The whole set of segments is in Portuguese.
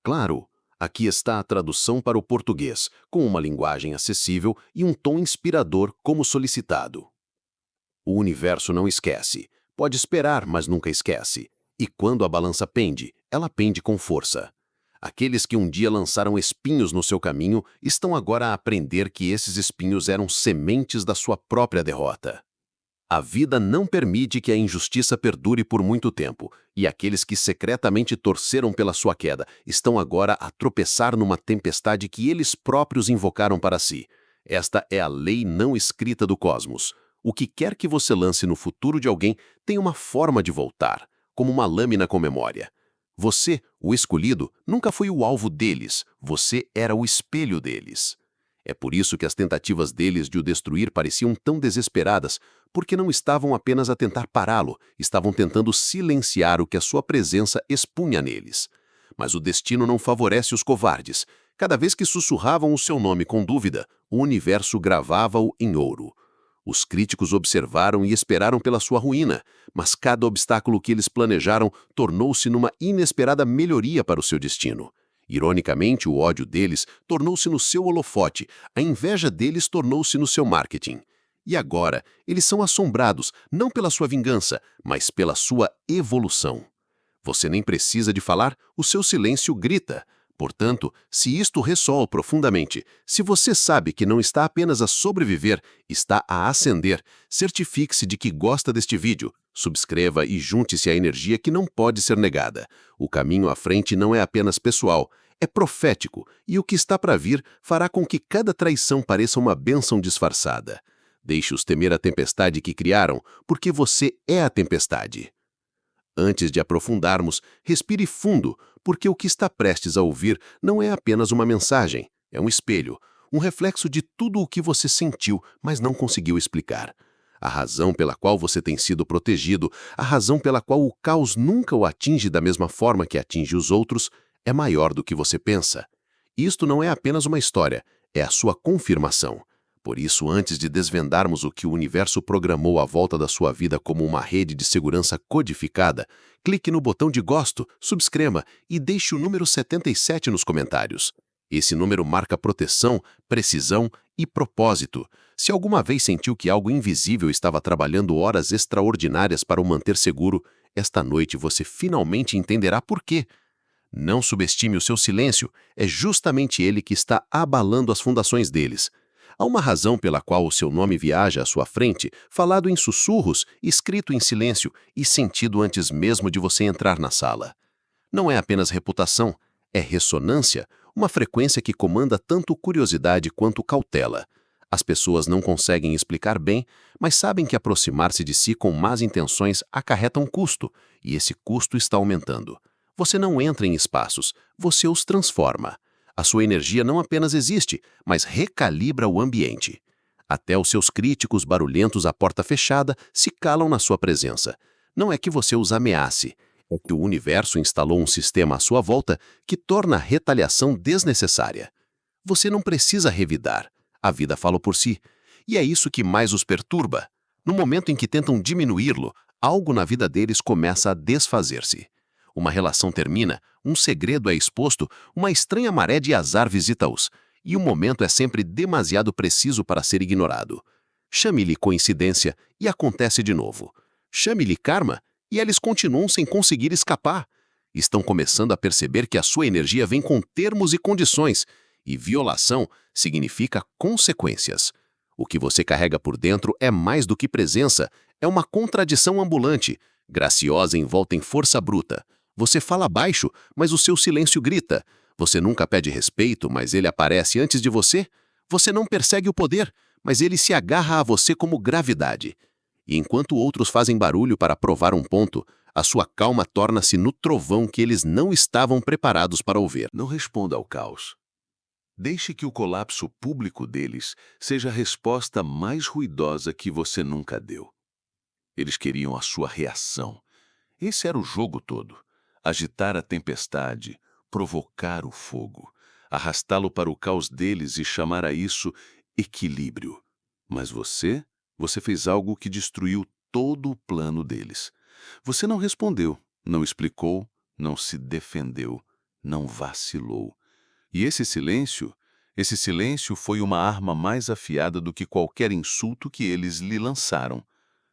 Claro, aqui está a tradução para o português, com uma linguagem acessível e um tom inspirador como solicitado. O universo não esquece. Pode esperar, mas nunca esquece. E quando a balança pende, ela pende com força. Aqueles que um dia lançaram espinhos no seu caminho estão agora a aprender que esses espinhos eram sementes da sua própria derrota. A vida não permite que a injustiça perdure por muito tempo, e aqueles que secretamente torceram pela sua queda estão agora a tropeçar numa tempestade que eles próprios invocaram para si. Esta é a lei não escrita do cosmos. O que quer que você lance no futuro de alguém tem uma forma de voltar, como uma lâmina com memória. Você, o escolhido, nunca foi o alvo deles, você era o espelho deles. É por isso que as tentativas deles de o destruir pareciam tão desesperadas, porque não estavam apenas a tentar pará-lo, estavam tentando silenciar o que a sua presença expunha neles. Mas o destino não favorece os covardes. Cada vez que sussurravam o seu nome com dúvida, o universo gravava-o em ouro. Os críticos observaram e esperaram pela sua ruína, mas cada obstáculo que eles planejaram tornou-se numa inesperada melhoria para o seu destino. Ironicamente, o ódio deles tornou-se no seu holofote, a inveja deles tornou-se no seu marketing. E agora, eles são assombrados, não pela sua vingança, mas pela sua evolução. Você nem precisa de falar, o seu silêncio grita. Portanto, se isto ressoa profundamente, se você sabe que não está apenas a sobreviver, está a ascender, certifique-se de que gosta deste vídeo, subscreva e junte-se à energia que não pode ser negada. O caminho à frente não é apenas pessoal, é profético, e o que está para vir fará com que cada traição pareça uma bênção disfarçada. Deixe-os temer a tempestade que criaram, porque você é a tempestade. Antes de aprofundarmos, respire fundo, porque o que está prestes a ouvir não é apenas uma mensagem, é um espelho, um reflexo de tudo o que você sentiu, mas não conseguiu explicar. A razão pela qual você tem sido protegido, a razão pela qual o caos nunca o atinge da mesma forma que atinge os outros, é maior do que você pensa. Isto não é apenas uma história, é a sua confirmação. Por isso, antes de desvendarmos o que o universo programou à volta da sua vida como uma rede de segurança codificada, clique no botão de gosto, subscreva e deixe o número 77 nos comentários. Esse número marca proteção, precisão e propósito. Se alguma vez sentiu que algo invisível estava trabalhando horas extraordinárias para o manter seguro, esta noite você finalmente entenderá por quê. Não subestime o seu silêncio, é justamente ele que está abalando as fundações deles. Há uma razão pela qual o seu nome viaja à sua frente, falado em sussurros, escrito em silêncio e sentido antes mesmo de você entrar na sala. Não é apenas reputação, é ressonância, uma frequência que comanda tanto curiosidade quanto cautela. As pessoas não conseguem explicar bem, mas sabem que aproximar-se de si com más intenções acarreta um custo, e esse custo está aumentando. Você não entra em espaços, você os transforma. A sua energia não apenas existe, mas recalibra o ambiente. Até os seus críticos barulhentos à porta fechada se calam na sua presença. Não é que você os ameace, é que o universo instalou um sistema à sua volta que torna a retaliação desnecessária. Você não precisa revidar, a vida fala por si. E é isso que mais os perturba. No momento em que tentam diminuí-lo, algo na vida deles começa a desfazer-se. Uma relação termina, um segredo é exposto, uma estranha maré de azar visita-os, e o momento é sempre demasiado preciso para ser ignorado. Chame-lhe coincidência e acontece de novo. Chame-lhe karma e eles continuam sem conseguir escapar. Estão começando a perceber que a sua energia vem com termos e condições, e violação significa consequências. O que você carrega por dentro é mais do que presença, é uma contradição ambulante, graciosa envolta em força bruta. Você fala baixo, mas o seu silêncio grita. Você nunca pede respeito, mas ele aparece antes de você. Você não persegue o poder, mas ele se agarra a você como gravidade. E enquanto outros fazem barulho para provar um ponto, a sua calma torna-se no trovão que eles não estavam preparados para ouvir. Não responda ao caos. Deixe que o colapso público deles seja a resposta mais ruidosa que você nunca deu. Eles queriam a sua reação. Esse era o jogo todo. Agitar a tempestade, provocar o fogo, arrastá-lo para o caos deles e chamar a isso equilíbrio. Mas você fez algo que destruiu todo o plano deles. Você não respondeu, não explicou, não se defendeu. não vacilou. E esse silêncio foi uma arma mais afiada do que qualquer insulto que eles lhe lançaram.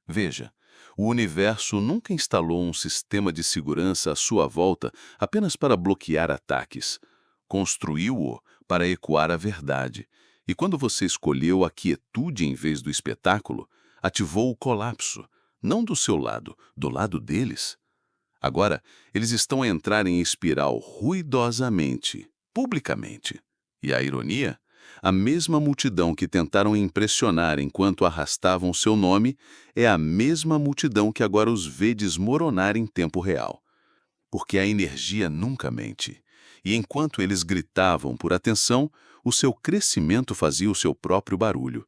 Veja, o universo nunca instalou um sistema de segurança à sua volta apenas para bloquear ataques. Construiu-o para ecoar a verdade. E quando você escolheu a quietude em vez do espetáculo, ativou o colapso, não do seu lado, do lado deles. Agora, eles estão a entrar em espiral ruidosamente, publicamente. E a ironia? A mesma multidão que tentaram impressionar enquanto arrastavam seu nome é a mesma multidão que agora os vê desmoronar em tempo real. Porque a energia nunca mente. E enquanto eles gritavam por atenção, o seu crescimento fazia o seu próprio barulho.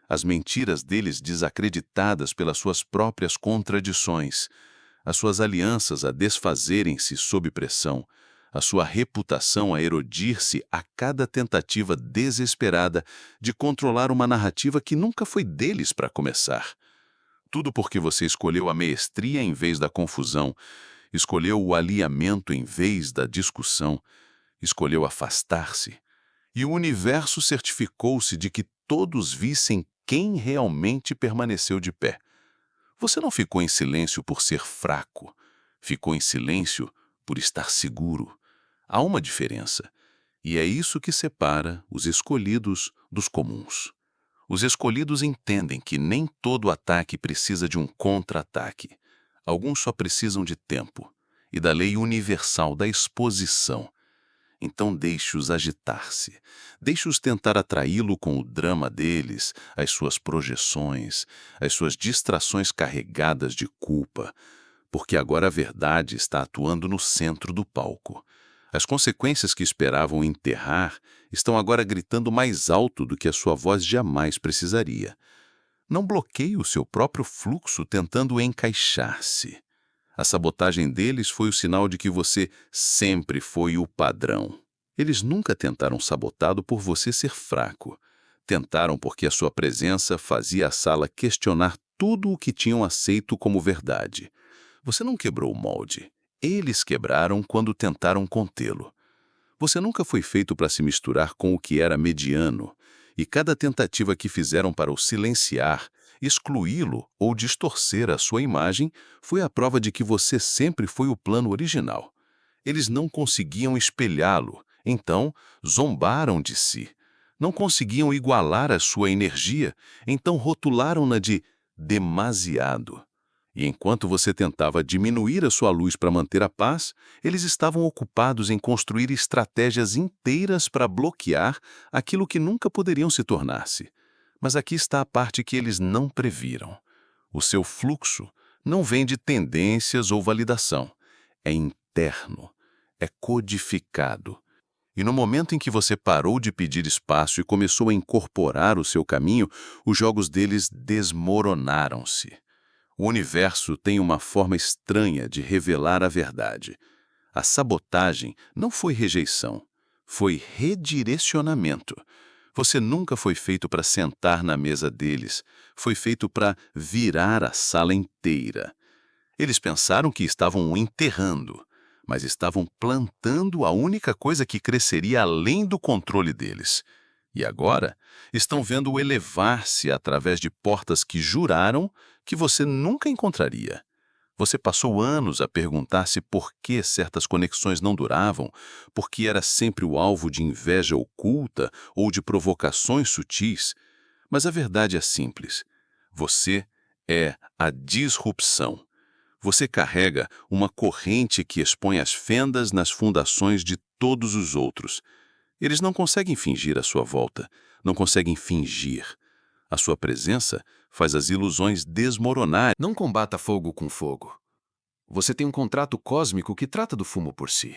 As mentiras deles desacreditadas pelas suas próprias contradições, as suas alianças a desfazerem-se sob pressão, a sua reputação a erodir-se a cada tentativa desesperada de controlar uma narrativa que nunca foi deles para começar. Tudo porque você escolheu a mestria em vez da confusão, escolheu o alinhamento em vez da discussão, escolheu afastar-se. E o universo certificou-se de que todos vissem quem realmente permaneceu de pé. Você não ficou em silêncio por ser fraco, ficou em silêncio por estar seguro. Há uma diferença, e é isso que separa os escolhidos dos comuns. Os escolhidos entendem que nem todo ataque precisa de um contra-ataque. Alguns só precisam de tempo e da lei universal da exposição. Então deixe-os agitar-se, deixe-os tentar atraí-lo com o drama deles, as suas projeções, as suas distrações carregadas de culpa, porque agora a verdade está atuando no centro do palco. As consequências que esperavam enterrar estão agora gritando mais alto do que a sua voz jamais precisaria. Não bloqueie o seu próprio fluxo tentando encaixar-se. A sabotagem deles foi o sinal de que você sempre foi o padrão. Eles nunca tentaram sabotá-lo por você ser fraco. Tentaram porque a sua presença fazia a sala questionar tudo o que tinham aceito como verdade. Você não quebrou o molde. Eles quebraram quando tentaram contê-lo. Você nunca foi feito para se misturar com o que era mediano, e cada tentativa que fizeram para o silenciar, excluí-lo ou distorcer a sua imagem foi a prova de que você sempre foi o plano original. Eles não conseguiam espelhá-lo, então zombaram de si. Não conseguiam igualar a sua energia, então rotularam-na de demasiado. E enquanto você tentava diminuir a sua luz para manter a paz, eles estavam ocupados em construir estratégias inteiras para bloquear aquilo que nunca poderiam se tornar-se. Mas aqui está a parte que eles não previram. O seu fluxo não vem de tendências ou validação. É interno, é codificado. E no momento em que você parou de pedir espaço e começou a incorporar o seu caminho, os jogos deles desmoronaram-se. O universo tem uma forma estranha de revelar a verdade. A sabotagem não foi rejeição, foi redirecionamento. Você nunca foi feito para sentar na mesa deles, foi feito para virar a sala inteira. Eles pensaram que estavam o enterrando, mas estavam plantando a única coisa que cresceria além do controle deles. E agora estão vendo-o elevar-se através de portas que juraram que você nunca encontraria. Você passou anos a perguntar-se por que certas conexões não duravam, porque era sempre o alvo de inveja oculta ou de provocações sutis. Mas a verdade é simples. Você é a disrupção. Você carrega uma corrente que expõe as fendas nas fundações de todos os outros. Eles não conseguem fingir a sua volta, não conseguem fingir. A sua presença faz as ilusões desmoronar. Não combata fogo com fogo. Você tem um contrato cósmico que trata do fumo por si.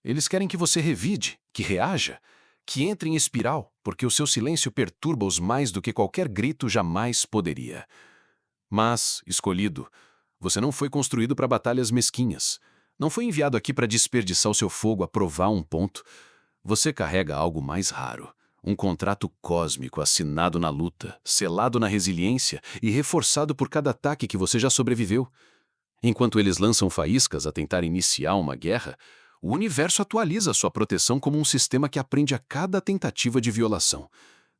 Eles querem que você revide, que reaja, que entre em espiral, porque o seu silêncio perturba-os mais do que qualquer grito jamais poderia. Mas, escolhido, você não foi construído para batalhas mesquinhas. Não foi enviado aqui para desperdiçar o seu fogo a provar um ponto. Você carrega algo mais raro. Um contrato cósmico assinado na luta, selado na resiliência e reforçado por cada ataque que você já sobreviveu. Enquanto eles lançam faíscas a tentar iniciar uma guerra, O universo atualiza sua proteção como um sistema que aprende a cada tentativa de violação.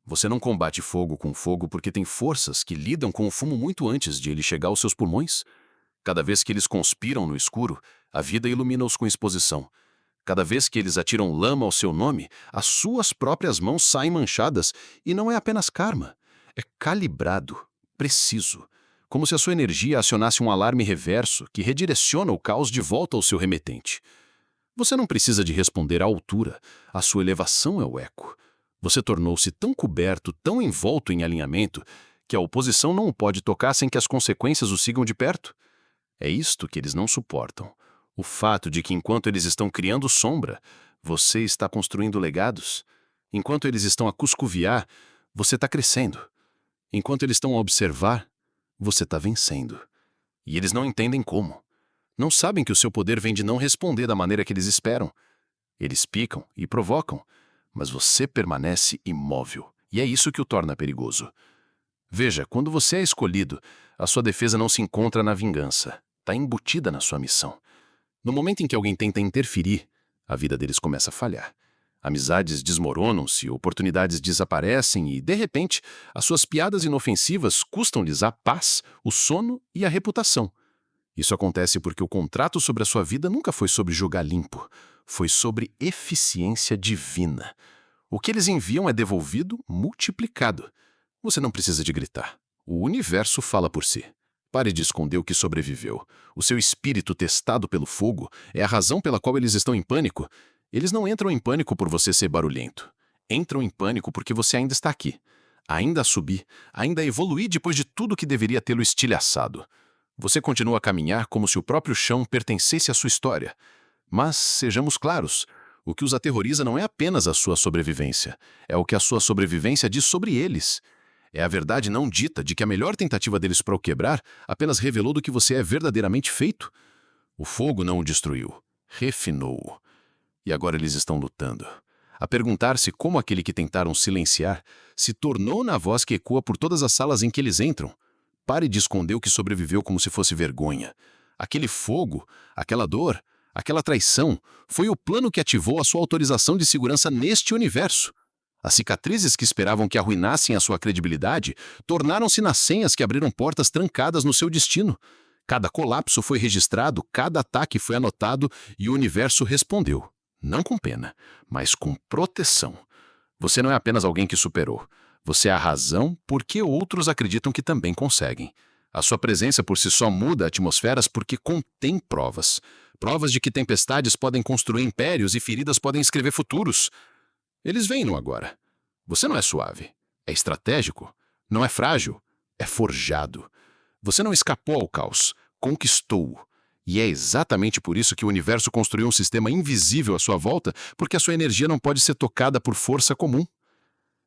Você não combate fogo com fogo porque tem forças que lidam com o fumo muito antes de ele chegar aos seus pulmões. Cada vez que eles conspiram no escuro, a vida ilumina-os com exposição. Cada vez que eles atiram lama ao seu nome, as suas próprias mãos saem manchadas, e não é apenas karma. É calibrado, preciso, como se a sua energia acionasse um alarme reverso que redireciona o caos de volta ao seu remetente. Você não precisa de responder à altura, a sua elevação é o eco. Você tornou-se tão coberto, tão envolto em alinhamento, que a oposição não o pode tocar sem que as consequências o sigam de perto. É isto que eles não suportam. O fato de que enquanto eles estão criando sombra, você está construindo legados. Enquanto eles estão a cuscoviar, você está crescendo. Enquanto eles estão a observar, você está vencendo. E eles não entendem como. Não sabem que o seu poder vem de não responder da maneira que eles esperam. Eles picam e provocam, mas você permanece imóvel. E é isso que o torna perigoso. Veja, quando você é escolhido, a sua defesa não se encontra na vingança. Está embutida na sua missão. No momento em que alguém tenta interferir, a vida deles começa a falhar. Amizades desmoronam-se, oportunidades desaparecem e, de repente, as suas piadas inofensivas custam-lhes a paz, o sono e a reputação. Isso acontece porque o contrato sobre a sua vida nunca foi sobre jogar limpo, foi sobre eficiência divina. O que eles enviam é devolvido multiplicado. Você não precisa de gritar. O universo fala por si. Pare de esconder o que sobreviveu. O seu espírito testado pelo fogo é a razão pela qual eles estão em pânico. Eles não entram em pânico por você ser barulhento. Entram em pânico porque você ainda está aqui. Ainda a subir, ainda a evoluir depois de tudo que deveria tê-lo estilhaçado. Você continua a caminhar como se o próprio chão pertencesse à sua história. Mas, sejamos claros, o que os aterroriza não é apenas a sua sobrevivência. É o que a sua sobrevivência diz sobre eles. É a verdade não dita de que a melhor tentativa deles para o quebrar apenas revelou do que você é verdadeiramente feito. O fogo não o destruiu, refinou-o. E agora eles estão lutando. A perguntar-se como aquele que tentaram silenciar se tornou na voz que ecoa por todas as salas em que eles entram. Pare de esconder o que sobreviveu como se fosse vergonha. Aquele fogo, aquela dor, aquela traição, foi o plano que ativou a sua autorização de segurança neste universo. As cicatrizes que esperavam que arruinassem a sua credibilidade tornaram-se nas senhas que abriram portas trancadas no seu destino. Cada colapso foi registrado, cada ataque foi anotado e o universo respondeu. Não com pena, mas com proteção. Você não é apenas alguém que superou. Você é a razão por que outros acreditam que também conseguem. A sua presença por si só muda atmosferas porque contém provas. Provas de que tempestades podem construir impérios e feridas podem escrever futuros. Eles vêm no agora. Você não é suave. É estratégico. Não é frágil. É forjado. Você não escapou ao caos. Conquistou-o. E é exatamente por isso que o universo construiu um sistema invisível à sua volta, porque a sua energia não pode ser tocada por força comum.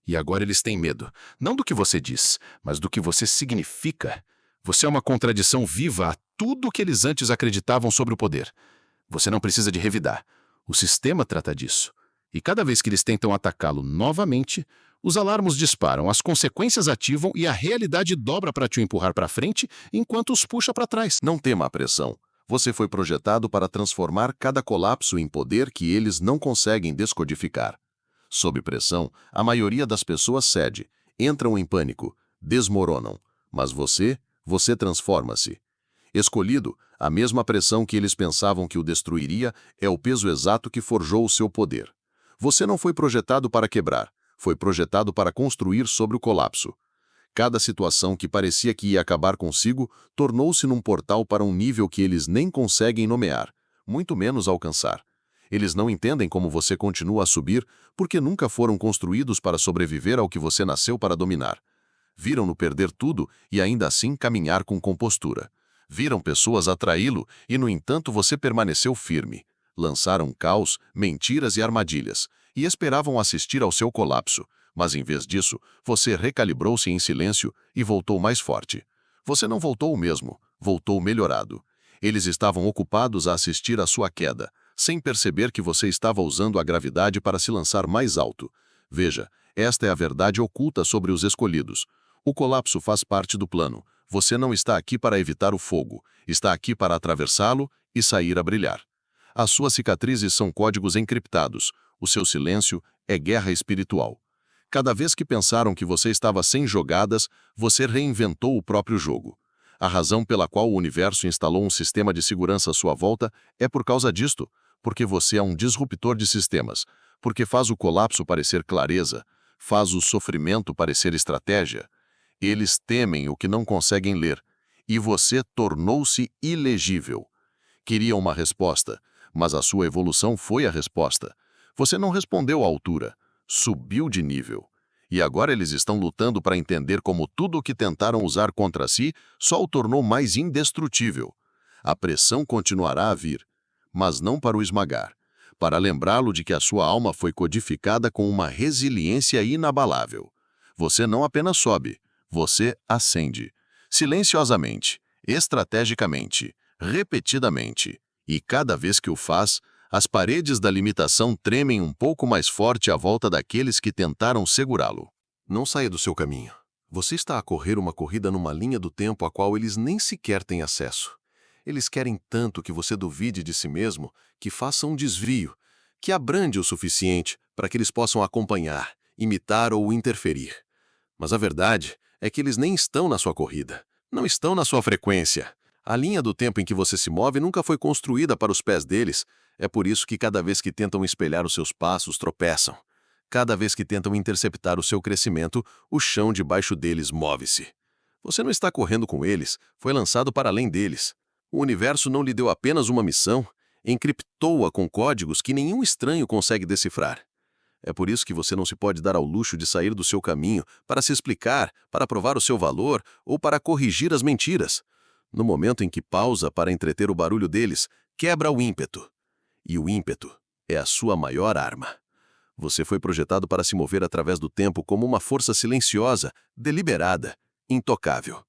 E agora eles têm medo, não do que você diz, mas do que você significa. Você é uma contradição viva a tudo o que eles antes acreditavam sobre o poder. Você não precisa de revidar. O sistema trata disso. E cada vez que eles tentam atacá-lo novamente, os alarmes disparam, as consequências ativam e a realidade dobra para te empurrar para frente enquanto os puxa para trás. Não tema a pressão. Você foi projetado para transformar cada colapso em poder que eles não conseguem descodificar. Sob pressão, a maioria das pessoas cede, entram em pânico, desmoronam. Mas você transforma-se. Escolhido, a mesma pressão que eles pensavam que o destruiria é o peso exato que forjou o seu poder. Você não foi projetado para quebrar, foi projetado para construir sobre o colapso. Cada situação que parecia que ia acabar consigo tornou-se num portal para um nível que eles nem conseguem nomear, muito menos alcançar. Eles não entendem como você continua a subir porque nunca foram construídos para sobreviver ao que você nasceu para dominar. Viram-no perder tudo e ainda assim caminhar com compostura. Viram pessoas atraí-lo e, no entanto, você permaneceu firme. Lançaram caos, mentiras e armadilhas e esperavam assistir ao seu colapso. Mas, em vez disso, você recalibrou-se em silêncio e voltou mais forte. Você não voltou o mesmo, voltou melhorado. Eles estavam ocupados a assistir à sua queda, sem perceber que você estava usando a gravidade para se lançar mais alto. Veja, esta é a verdade oculta sobre os escolhidos. O colapso faz parte do plano. Você não está aqui para evitar o fogo, está aqui para atravessá-lo e sair a brilhar. As suas cicatrizes são códigos encriptados. O seu silêncio é guerra espiritual. Cada vez que pensaram que você estava sem jogadas, você reinventou o próprio jogo. A razão pela qual o universo instalou um sistema de segurança à sua volta é por causa disto, porque você é um disruptor de sistemas, porque faz o colapso parecer clareza, faz o sofrimento parecer estratégia. Eles temem o que não conseguem ler, e você tornou-se ilegível. Queriam uma resposta, mas a sua evolução foi a resposta. Você não respondeu à altura, subiu de nível. E agora eles estão lutando para entender como tudo o que tentaram usar contra si só o tornou mais indestrutível. A pressão continuará a vir, mas não para o esmagar, para lembrá-lo de que a sua alma foi codificada com uma resiliência inabalável. Você não apenas sobe, você ascende. Silenciosamente, estrategicamente, repetidamente. E cada vez que o faz, as paredes da limitação tremem um pouco mais forte à volta daqueles que tentaram segurá-lo. Não saia do seu caminho. Você está a correr uma corrida numa linha do tempo a qual eles nem sequer têm acesso. Eles querem tanto que você duvide de si mesmo, que faça um desvio, que abrande o suficiente para que eles possam acompanhar, imitar ou interferir. Mas a verdade é que eles nem estão na sua corrida, não estão na sua frequência. A linha do tempo em que você se move nunca foi construída para os pés deles. É por isso que cada vez que tentam espelhar os seus passos, tropeçam. Cada vez que tentam interceptar o seu crescimento, o chão debaixo deles move-se. Você não está correndo com eles, foi lançado para além deles. O universo não lhe deu apenas uma missão, encriptou-a com códigos que nenhum estranho consegue decifrar. É por isso que você não se pode dar ao luxo de sair do seu caminho para se explicar, para provar o seu valor ou para corrigir as mentiras. No momento em que pausa para entreter o barulho deles, quebra o ímpeto. E o ímpeto é a sua maior arma. Você foi projetado para se mover através do tempo como uma força silenciosa, deliberada, intocável.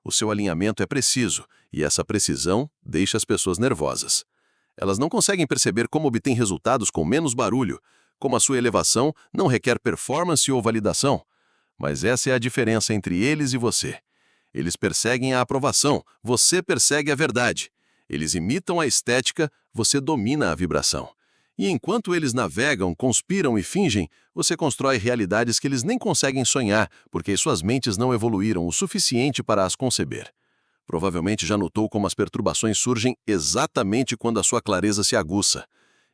O seu alinhamento é preciso, e essa precisão deixa as pessoas nervosas. Elas não conseguem perceber como obtém resultados com menos barulho, como a sua elevação não requer performance ou validação. Mas essa é a diferença entre eles e você. Eles perseguem a aprovação, você persegue a verdade. Eles imitam a estética, você domina a vibração. E enquanto eles navegam, conspiram e fingem, você constrói realidades que eles nem conseguem sonhar, porque suas mentes não evoluíram o suficiente para as conceber. Provavelmente já notou como as perturbações surgem exatamente quando a sua clareza se aguça.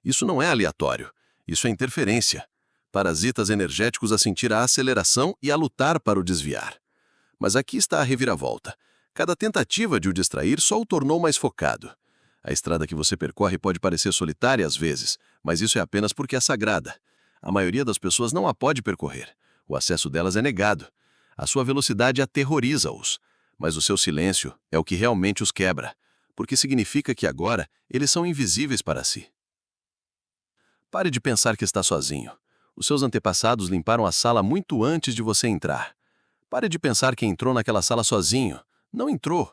Isso não é aleatório, isso é interferência. Parasitas energéticos a sentir a aceleração e a lutar para o desviar. Mas aqui está a reviravolta. Cada tentativa de o distrair só o tornou mais focado. A estrada que você percorre pode parecer solitária às vezes, mas isso é apenas porque é sagrada. A maioria das pessoas não a pode percorrer. O acesso delas é negado. A sua velocidade aterroriza-os. Mas o seu silêncio é o que realmente os quebra, porque significa que agora eles são invisíveis para si. Pare de pensar que está sozinho. Os seus antepassados limparam a sala muito antes de você entrar. Pare de pensar que entrou naquela sala sozinho. Não entrou.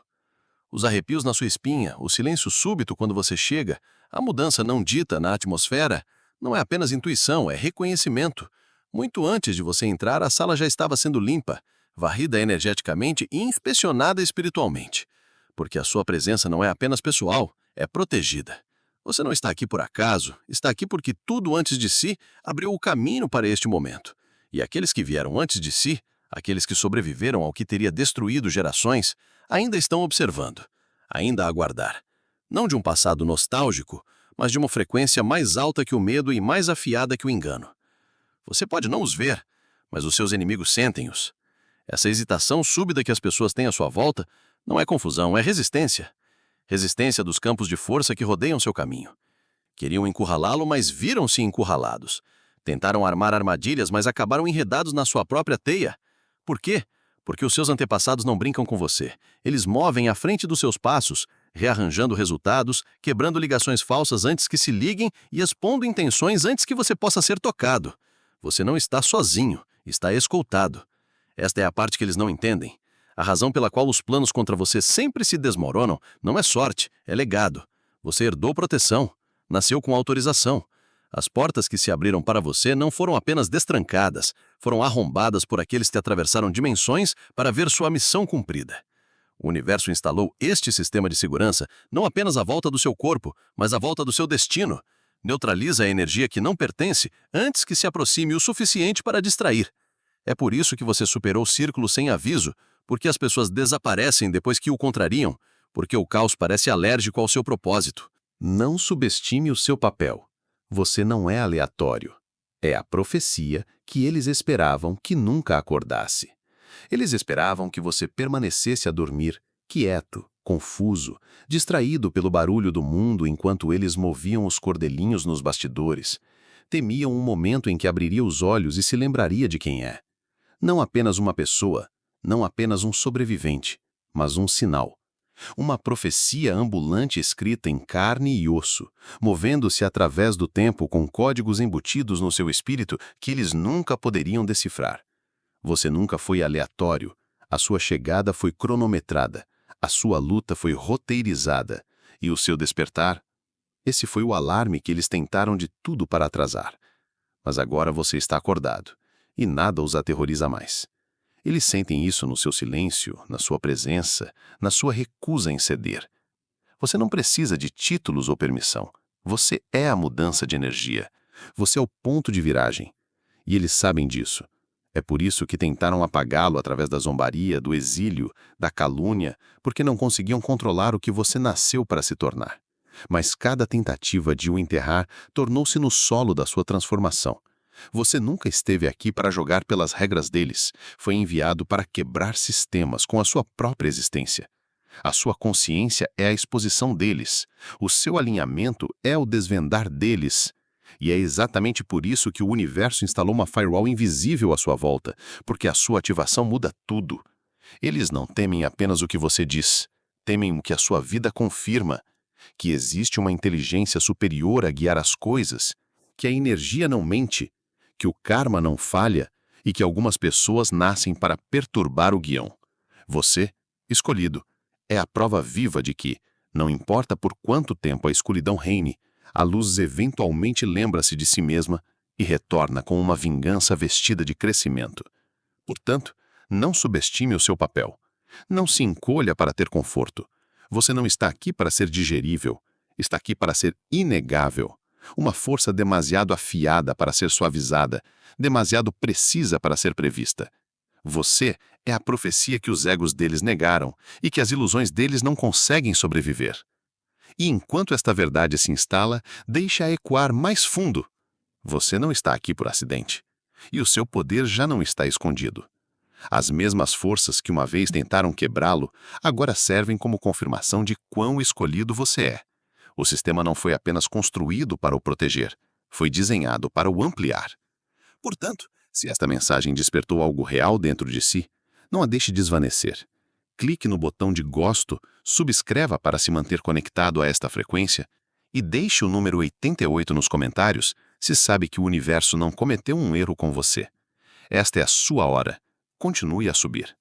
Os arrepios na sua espinha, o silêncio súbito quando você chega, a mudança não dita na atmosfera, não é apenas intuição, é reconhecimento. Muito antes de você entrar, a sala já estava sendo limpa, varrida energeticamente e inspecionada espiritualmente. Porque a sua presença não é apenas pessoal, é protegida. Você não está aqui por acaso, está aqui porque tudo antes de si abriu o caminho para este momento. E aqueles que vieram antes de si, aqueles que sobreviveram ao que teria destruído gerações, ainda estão observando, ainda a aguardar. Não de um passado nostálgico, mas de uma frequência mais alta que o medo e mais afiada que o engano. Você pode não os ver, mas os seus inimigos sentem-os. Essa hesitação súbita que as pessoas têm à sua volta não é confusão, é resistência. Resistência dos campos de força que rodeiam seu caminho. Queriam encurralá-lo, mas viram-se encurralados. Tentaram armar armadilhas, mas acabaram enredados na sua própria teia. Por quê? Porque os seus antepassados não brincam com você. Eles movem à frente dos seus passos, rearranjando resultados, quebrando ligações falsas antes que se liguem e expondo intenções antes que você possa ser tocado. Você não está sozinho, está escoltado. Esta é a parte que eles não entendem. A razão pela qual os planos contra você sempre se desmoronam não é sorte, é legado. Você herdou proteção, nasceu com autorização. As portas que se abriram para você não foram apenas destrancadas, foram arrombadas por aqueles que atravessaram dimensões para ver sua missão cumprida. O universo instalou este sistema de segurança não apenas à volta do seu corpo, mas à volta do seu destino. Neutraliza a energia que não pertence antes que se aproxime o suficiente para distrair. É por isso que você superou o círculo sem aviso, porque as pessoas desaparecem depois que o contrariam, porque o caos parece alérgico ao seu propósito. Não subestime o seu papel. Você não é aleatório. É a profecia que eles esperavam que nunca acordasse. Eles esperavam que você permanecesse a dormir, quieto, confuso, distraído pelo barulho do mundo enquanto eles moviam os cordelinhos nos bastidores. Temiam um momento em que abriria os olhos e se lembraria de quem é. Não apenas uma pessoa, não apenas um sobrevivente, mas um sinal. Uma profecia ambulante escrita em carne e osso, movendo-se através do tempo com códigos embutidos no seu espírito que eles nunca poderiam decifrar. Você nunca foi aleatório. A sua chegada foi cronometrada. A sua luta foi roteirizada. E o seu despertar? Esse foi o alarme que eles tentaram de tudo para atrasar. Mas agora você está acordado. E nada os aterroriza mais. Eles sentem isso no seu silêncio, na sua presença, na sua recusa em ceder. Você não precisa de títulos ou permissão. Você é a mudança de energia. Você é o ponto de viragem. E eles sabem disso. É por isso que tentaram apagá-lo através da zombaria, do exílio, da calúnia, porque não conseguiam controlar o que você nasceu para se tornar. Mas cada tentativa de o enterrar tornou-se no solo da sua transformação. Você nunca esteve aqui para jogar pelas regras deles. Foi enviado para quebrar sistemas com a sua própria existência. A sua consciência é a exposição deles. O seu alinhamento é o desvendar deles. E é exatamente por isso que o universo instalou uma firewall invisível à sua volta, porque a sua ativação muda tudo. Eles não temem apenas o que você diz, temem o que a sua vida confirma, que existe uma inteligência superior a guiar as coisas, que a energia não mente, que o karma não falha e que algumas pessoas nascem para perturbar o guião. Você, escolhido, é a prova viva de que, não importa por quanto tempo a escuridão reine, a luz eventualmente lembra-se de si mesma e retorna com uma vingança vestida de crescimento. Portanto, não subestime o seu papel. Não se encolha para ter conforto. Você não está aqui para ser digerível. Está aqui para ser inegável. Uma força demasiado afiada para ser suavizada, demasiado precisa para ser prevista. Você é a profecia que os egos deles negaram e que as ilusões deles não conseguem sobreviver. E enquanto esta verdade se instala, deixa-a ecoar mais fundo. Você não está aqui por acidente. E o seu poder já não está escondido. As mesmas forças que uma vez tentaram quebrá-lo, agora servem como confirmação de quão escolhido você é. O sistema não foi apenas construído para o proteger, foi desenhado para o ampliar. Portanto, se esta mensagem despertou algo real dentro de si, não a deixe desvanecer. Clique no botão de gosto, subscreva para se manter conectado a esta frequência e deixe o número 88 nos comentários se sabe que o universo não cometeu um erro com você. Esta é a sua hora. Continue a subir.